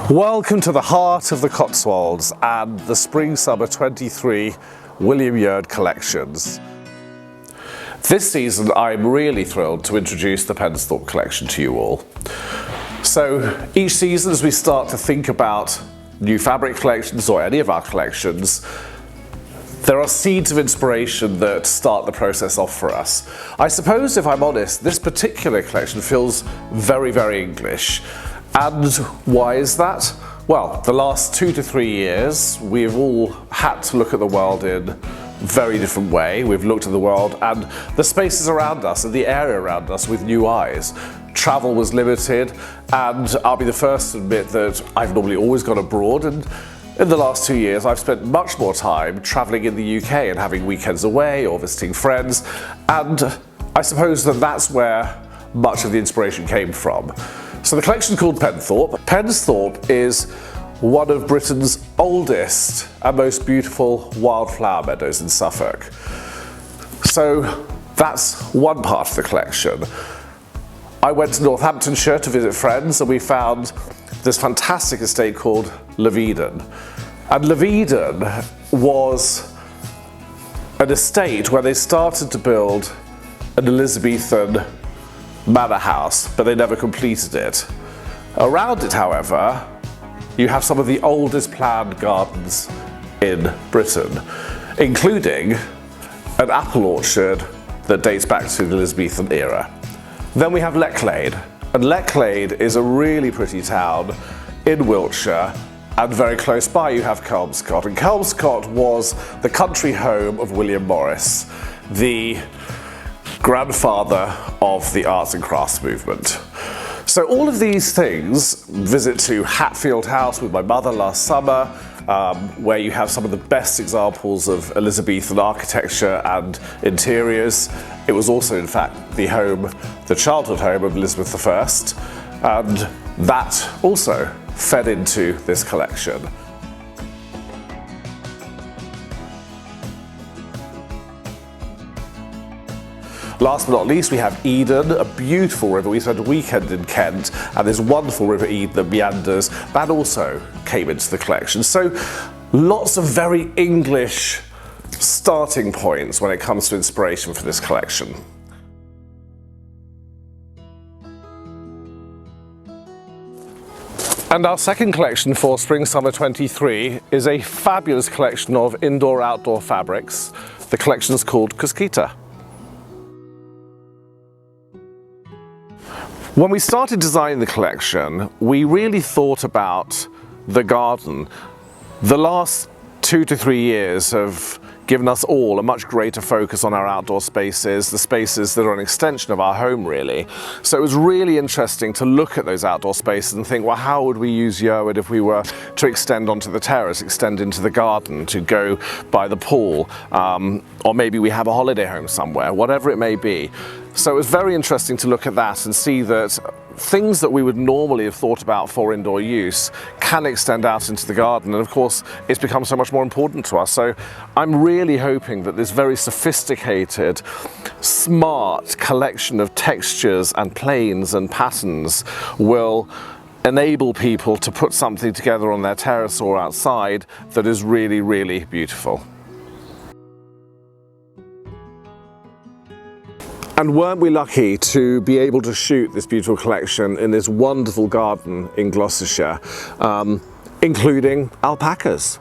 Welcome to the heart of the Cotswolds and the Spring-Summer 23 William Yeoward collections. This season I'm really thrilled to introduce the Pensthorpe collection to you all. So each season as we start to think about new fabric collections or any of our collections, there are seeds of inspiration that start the process off for us. I suppose, if I'm honest, this particular collection feels very, very English. And why is that? Well, the last 2 to 3 years, we've all had to look at the world in a very different way. We've looked at the world and the spaces around us and the area around us with new eyes. Travel was limited, and I'll be the first to admit that I've normally always gone abroad, and in the last 2 years I've spent much more time travelling in the UK and having weekends away or visiting friends, and I suppose that that's where much of the inspiration came from. So the collection called Pensthorpe. Pensthorpe is one of Britain's oldest and most beautiful wildflower meadows in Suffolk. So that's one part of the collection. I went to Northamptonshire to visit friends and we found this fantastic estate called Yeoward. And Yeoward was an estate where they started to build an Elizabethan manor house, but they never completed it. Around it, however, you have some of the oldest planned gardens in Britain, including an apple orchard that dates back to the Elizabethan era. Then we have Lechlade, and Lechlade is a really pretty town in Wiltshire, and very close by you have Kelmscott, and Kelmscott was the country home of William Morris, the grandfather of the arts and crafts movement. So all of these things, visit to Hatfield House with my mother last summer, where you have some of the best examples of Elizabethan architecture and interiors. It was also in fact the childhood home of Elizabeth I, and that also fed into this collection. Last but not least, we have Eden, a beautiful river. We spent a weekend in Kent, and this wonderful river Eden that meanders. That also came into the collection. So lots of very English starting points when it comes to inspiration for this collection. And our second collection for Spring-Summer 23 is a fabulous collection of indoor-outdoor fabrics. The collection is called Cusquita. When we started designing the collection, we really thought about the garden. The last 2 to 3 years have given us all a much greater focus on our outdoor spaces, the spaces that are an extension of our home really. So it was really interesting to look at those outdoor spaces and think, well, how would we use Yeoward if we were to extend onto the terrace, extend into the garden, to go by the pool, or maybe we have a holiday home somewhere, whatever it may be. So it was very interesting to look at that and see that things that we would normally have thought about for indoor use can extend out into the garden, and of course it's become so much more important to us. So I'm really hoping that this very sophisticated, smart collection of textures and planes and patterns will enable people to put something together on their terrace or outside that is really, really beautiful. And weren't we lucky to be able to shoot this beautiful collection in this wonderful garden in Gloucestershire, including alpacas.